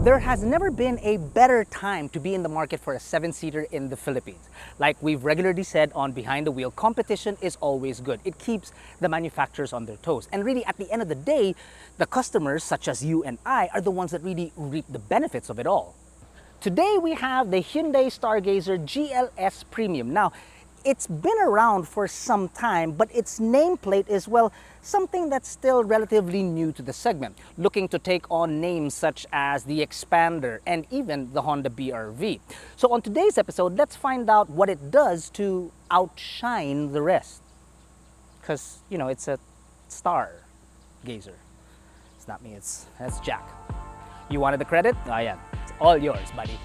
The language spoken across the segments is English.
There has never been a better time to be in the market for a 7-seater in the Philippines. Like we've regularly said on Behind the Wheel, competition is always good. It keeps the manufacturers on their toes. And really, at the end of the day, the customers, such as you and I, are the ones that really reap the benefits of it all. Today we have the Hyundai Stargazer GLS Premium. Now, it's been around for some time, but its nameplate is, well, something that's still relatively new to the segment, looking to take on names such as the Expander and even the Honda BR-V. So on today's episode, let's find out what it does to outshine the rest. Because, you know, it's a Stargazer. It's not me, that's Jack. You wanted the credit? Oh yeah, it's all yours, buddy.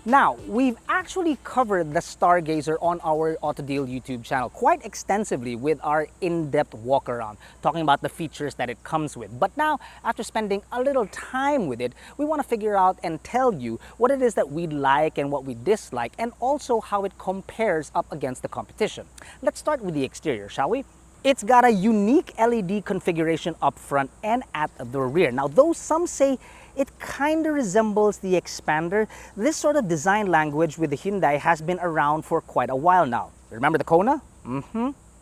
Now, we've actually covered the Stargazer on our AutoDeal YouTube channel quite extensively with our in-depth walk around, talking about the features that it comes with. But now, after spending a little time with it, we want to figure out and tell you what it is that we like and what we dislike, and also how it compares up against the competition. Let's start with the exterior, shall we? It's got a unique LED configuration up front and at the rear. Now, though some say it kind of resembles the Expander, this sort of design language with the Hyundai has been around for quite a while now. Remember the Kona?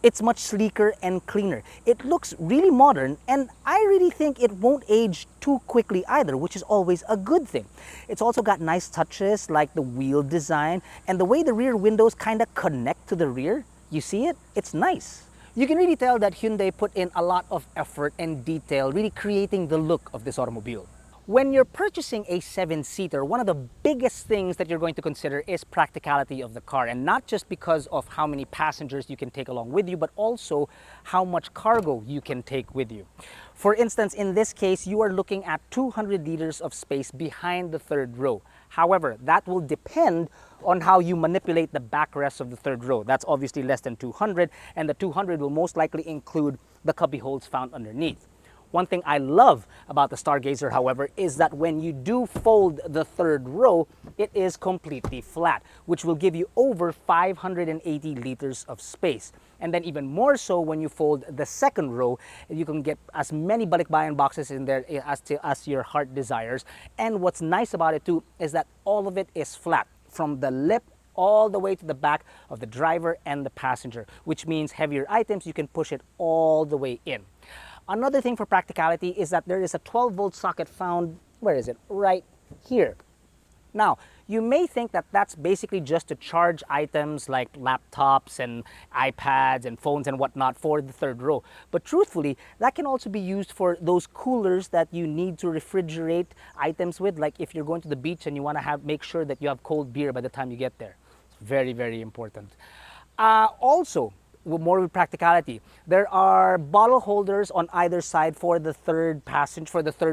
It's much sleeker and cleaner. It looks really modern, and I really think it won't age too quickly either, which is always a good thing. It's also got nice touches like the wheel design and the way the rear windows kind of connect to the rear. You see it? It's nice. You can really tell that Hyundai put in a lot of effort and detail, really creating the look of this automobile. When you're purchasing a 7-seater, one of the biggest things that you're going to consider is practicality of the car, and not just because of how many passengers you can take along with you, but also how much cargo you can take with you. For instance, in this case, you are looking at 200 liters of space behind the third row. However, that will depend on how you manipulate the backrest of the third row. That's obviously less than 200, and the 200 will most likely include the cubby holes found underneath. One thing I love about the Stargazer, however, is that when you do fold the third row, it is completely flat, which will give you over 580 liters of space. And then even more so when you fold the second row, you can get as many balikbayan boxes in there as your heart desires. And what's nice about it too is that all of it is flat, from the lip all the way to the back of the driver and the passenger, which means heavier items, you can push it all the way in. Another thing for practicality is that there is a 12-volt socket found, where is it? Right here. Now, you may think that that's basically just to charge items like laptops and iPads and phones and whatnot for the third row. But truthfully, that can also be used for those coolers that you need to refrigerate items with, like if you're going to the beach and you want to make sure that you have cold beer by the time you get there. It's very, very important. Also, more with practicality, there are bottle holders on either side for the third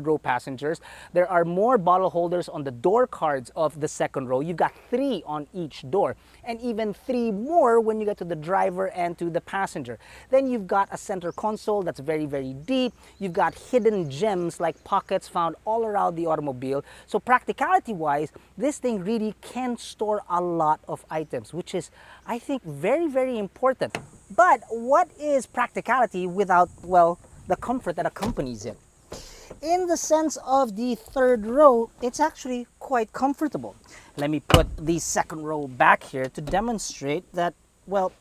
row passengers. There are more bottle holders on the door cards of the second row. You've got 3 on each door, and even 3 more when you get to the driver and to the passenger. Then you've got a center console that's very, very deep. You've got hidden gems like pockets found all around the automobile. So practicality wise, this thing really can store a lot of items, which is, I think, very, very important. But what is practicality without, well, the comfort that accompanies it? In the sense of the third row, it's actually quite comfortable. Let me put the second row back here to demonstrate that, well,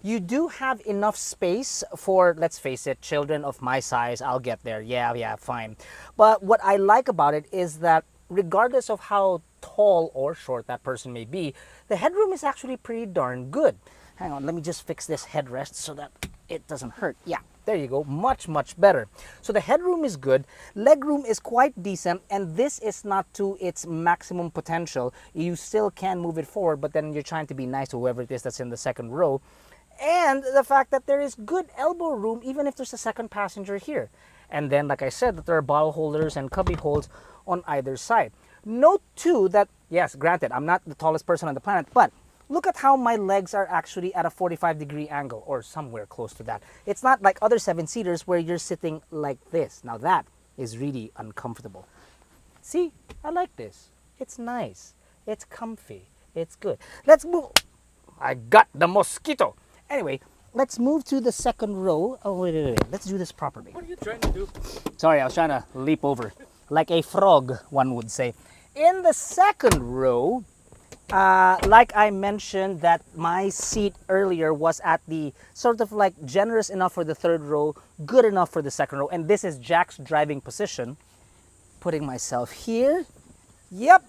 you do have enough space for, let's face it, children of my size. I'll get there. Yeah, fine. But what I like about it is that regardless of how tall or short that person may be, the headroom is actually pretty darn good. Hang on, let me just fix this headrest so that it doesn't hurt. Yeah, there you go, much, much better. So the headroom is good, legroom is quite decent, and this is not to its maximum potential. You still can move it forward, but then you're trying to be nice to whoever it is that's in the second row. And the fact that there is good elbow room even if there's a second passenger here. And then, like I said, that there are bottle holders and cubby holes on either side. Note too that, yes, granted, I'm not the tallest person on the planet, but look at how my legs are actually at a 45-degree angle or somewhere close to that. It's not like other seven-seaters where you're sitting like this. Now that is really uncomfortable. See, I like this. It's nice. It's comfy. It's good. Let's move. I got the mosquito. Anyway, let's move to the second row. Oh, wait. Let's do this properly. What are you trying to do? Sorry, I was trying to leap over. Like a frog, one would say. In the second row, like I mentioned that my seat earlier was at the sort of like generous enough for the third row, good enough for the second row. And this is Jack's driving position. Putting myself here. Yep,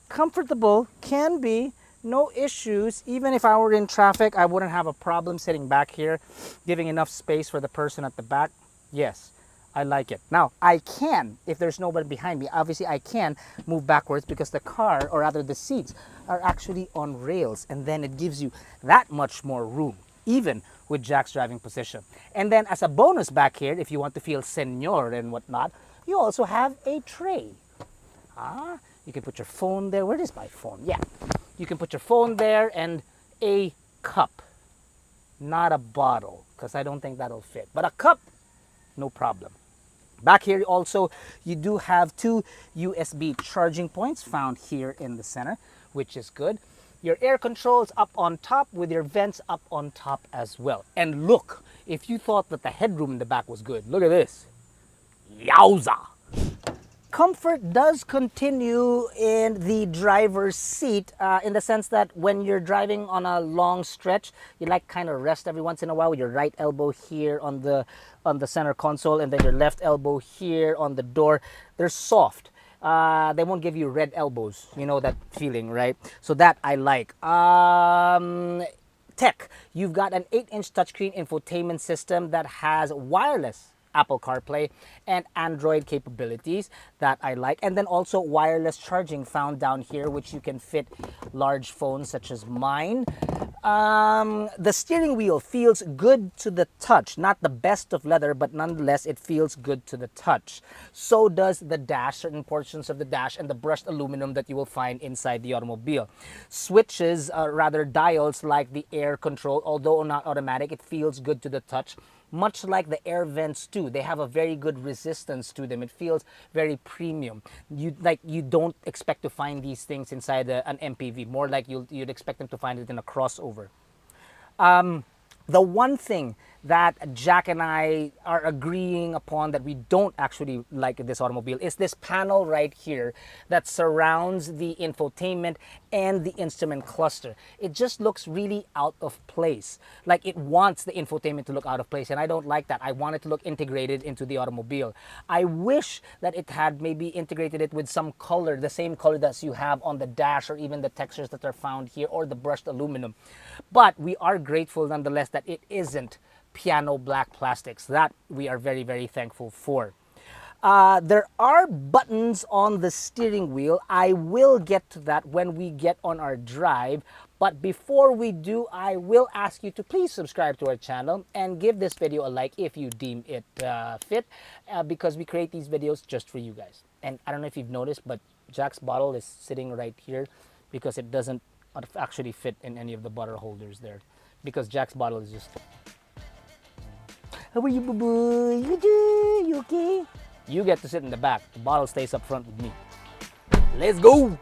comfortable, can be, no issues. Even if I were in traffic, I wouldn't have a problem sitting back here, giving enough space for the person at the back. Yes, I like it. Now, I can, if there's nobody behind me, obviously I can move backwards because the car, or rather the seats, are actually on rails. And then it gives you that much more room, even with Jack's driving position. And then as a bonus back here, if you want to feel senor and whatnot, you also have a tray. You can put your phone there. Where is my phone? Yeah. You can put your phone there and a cup. Not a bottle, because I don't think that'll fit. But a cup, no problem. Back here also, you do have two USB charging points found here in the center, which is good. Your air controls up on top with your vents up on top as well. And look, if you thought that the headroom in the back was good, look at this. Yowza! Comfort does continue in the driver's seat in the sense that when you're driving on a long stretch, you like kind of rest every once in a while with your right elbow here on the center console and then your left elbow here on the door. They're soft. They won't give you red elbows. You know that feeling, right? So that I like. Tech, you've got an 8-inch touchscreen infotainment system that has wireless Apple CarPlay and Android capabilities that I like, and then also wireless charging found down here, which you can fit large phones such as mine. The steering wheel feels good to the touch, not the best of leather, but nonetheless it feels good to the touch. So does the dash, certain portions of the dash and the brushed aluminum that you will find inside the automobile. Switches, rather dials like the air control, although not automatic, it feels good to the touch. Much like the air vents too, they have a very good resistance to them. It feels very premium. You don't expect to find these things inside an MPV. More like you'd expect them to find it in a crossover. The one thing that Jack and I are agreeing upon that we don't actually like in this automobile is this panel right here that surrounds the infotainment and the instrument cluster. It just looks really out of place. Like it wants the infotainment to look out of place, and I don't like that. I want it to look integrated into the automobile. I wish that it had maybe integrated it with some color, the same color that you have on the dash or even the textures that are found here or the brushed aluminum. But we are grateful nonetheless that it isn't piano black plastics. That we are very, very thankful for. There are buttons on the steering wheel. I will get to that when we get on our drive. But before we do, I will ask you to please subscribe to our channel and give this video a like if you deem it fit, because we create these videos just for you guys. And I don't know if you've noticed, but Jack's bottle is sitting right here because it doesn't actually fit in any of the bottle holders there. Because Jack's bottle is just... How are you, boo-boo? You okay? You get to sit in the back. The bottle stays up front with me. Let's go!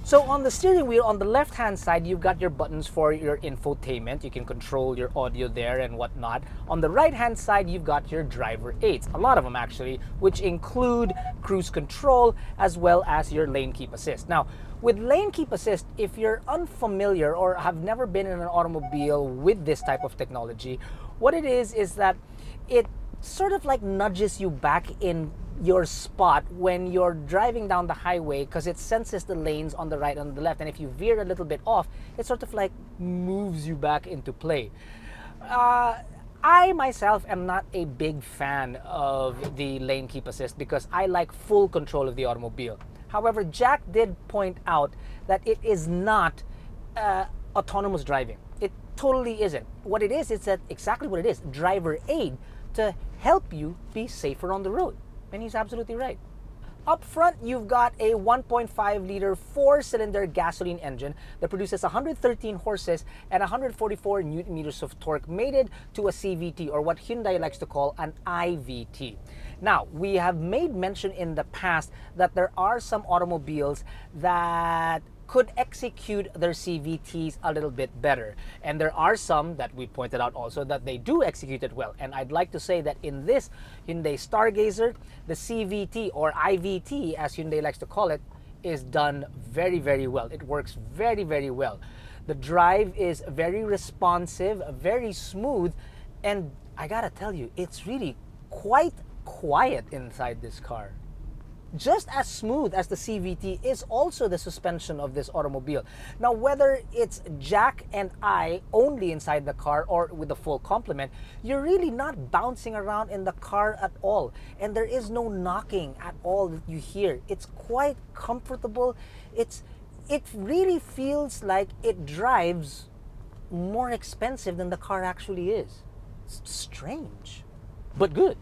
So on the steering wheel, on the left-hand side, you've got your buttons for your infotainment. You can control your audio there and whatnot. On the right-hand side, you've got your driver aids. A lot of them actually, which include cruise control as well as your lane keep assist. Now, with lane keep assist, if you're unfamiliar or have never been in an automobile with this type of technology, what it is that it sort of like nudges you back in your spot when you're driving down the highway, because it senses the lanes on the right and on the left, and if you veer a little bit off, it sort of like moves you back into play. I myself am not a big fan of the lane keep assist because I like full control of the automobile. However, Jack did point out that it is not autonomous driving. totally isn't. What it is, it's exactly what it is, driver aid to help you be safer on the road. And he's absolutely right. Up front, you've got a 1.5-liter 4-cylinder gasoline engine that produces 113 horses and 144 newton meters of torque, mated to a CVT, or what Hyundai likes to call an IVT. Now, we have made mention in the past that there are some automobiles that could execute their CVTs a little bit better. And there are some that we pointed out also that they do execute it well. And I'd like to say that in this Hyundai Stargazer, the CVT, or IVT as Hyundai likes to call it, is done very, very well. It works very, very well. The drive is very responsive, very smooth, and I gotta tell you, it's really quite quiet inside this car. Just as smooth as the CVT is also the suspension of this automobile. Now, whether it's Jack and I only inside the car or with the full complement, you're really not bouncing around in the car at all. And there is no knocking at all that you hear. It's quite comfortable. It really feels like it drives more expensive than the car actually is. It's strange, but good.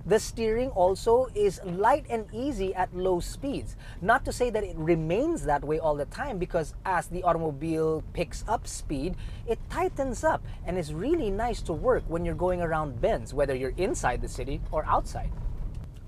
The steering also is light and easy at low speeds. Not to say that it remains that way all the time, because as the automobile picks up speed, it tightens up and is really nice to work when you're going around bends, whether you're inside the city or outside.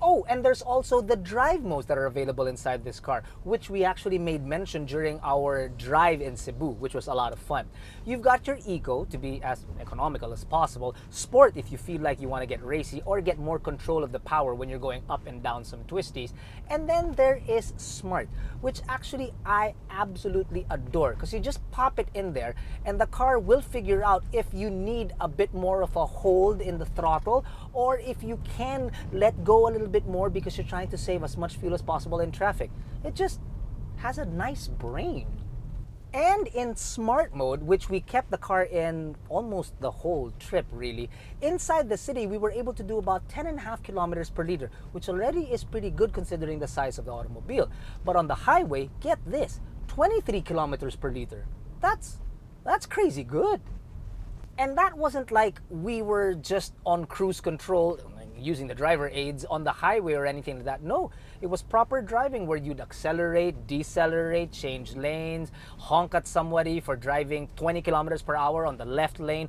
Oh, and there's also the drive modes that are available inside this car, which we actually made mention during our drive in Cebu, which was a lot of fun. You've got your Eco, to be as economical as possible, Sport if you feel like you want to get racy or get more control of the power when you're going up and down some twisties, and then there is Smart, which actually I absolutely adore, because you just pop it in there and the car will figure out if you need a bit more of a hold in the throttle, or if you can let go a little bit more because you're trying to save as much fuel as possible in traffic. It just has a nice brain. And in Smart mode, which we kept the car in almost the whole trip really, inside the city we were able to do about 10.5 kilometers per liter, which already is pretty good considering the size of the automobile. But on the highway, get this, 23 kilometers per liter. That's crazy good. And that wasn't like we were just on cruise control using the driver aids on the highway or anything like that. No, it was proper driving where you'd accelerate, decelerate, change lanes, honk at somebody for driving 20 kilometers per hour on the left lane.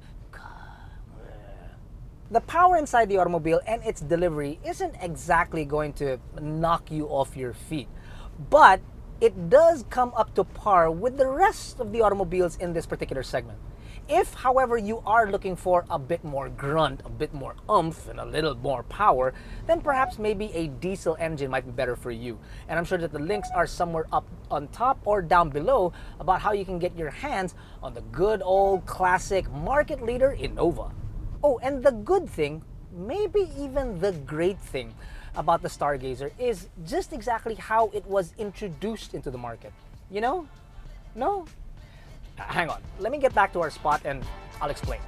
The power inside the automobile and its delivery isn't exactly going to knock you off your feet, but it does come up to par with the rest of the automobiles in this particular segment. If, however, you are looking for a bit more grunt, a bit more oomph, and a little more power, then perhaps maybe a diesel engine might be better for you. And I'm sure that the links are somewhere up on top or down below about how you can get your hands on the good old classic market leader Innova. Oh, and the good thing, maybe even the great thing about the Stargazer is just exactly how it was introduced into the market. You know? No? Hang on, let me get back to our spot and I'll explain.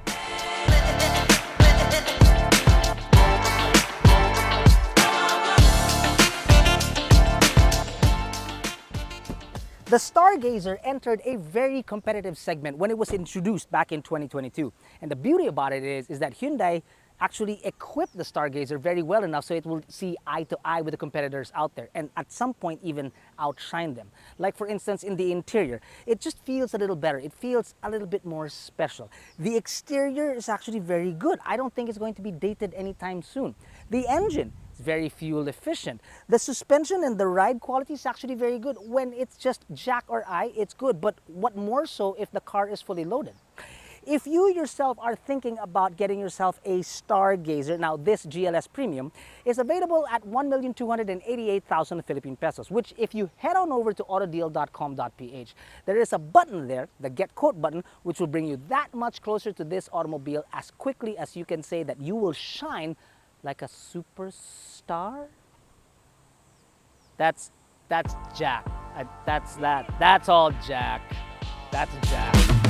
The Stargazer entered a very competitive segment when it was introduced back in 2022. And the beauty about it is that Hyundai actually equipped the Stargazer very well enough so it will see eye to eye with the competitors out there and at some point even outshine them. Like for instance in the interior, it just feels a little better. It feels a little bit more special. The exterior is actually very good. I don't think it's going to be dated anytime soon. The engine is very fuel efficient. The suspension and the ride quality is actually very good. When it's just Jack or I, it's good, but what more so if the car is fully loaded. If you yourself are thinking about getting yourself a Stargazer, now this GLS Premium is available at 1,288,000 Philippine pesos, which if you head on over to AutoDeal.com.ph, there is a button there, the Get Quote button, which will bring you that much closer to this automobile as quickly as you can say that you will shine like a superstar. That's Jack. That's all Jack. That's Jack.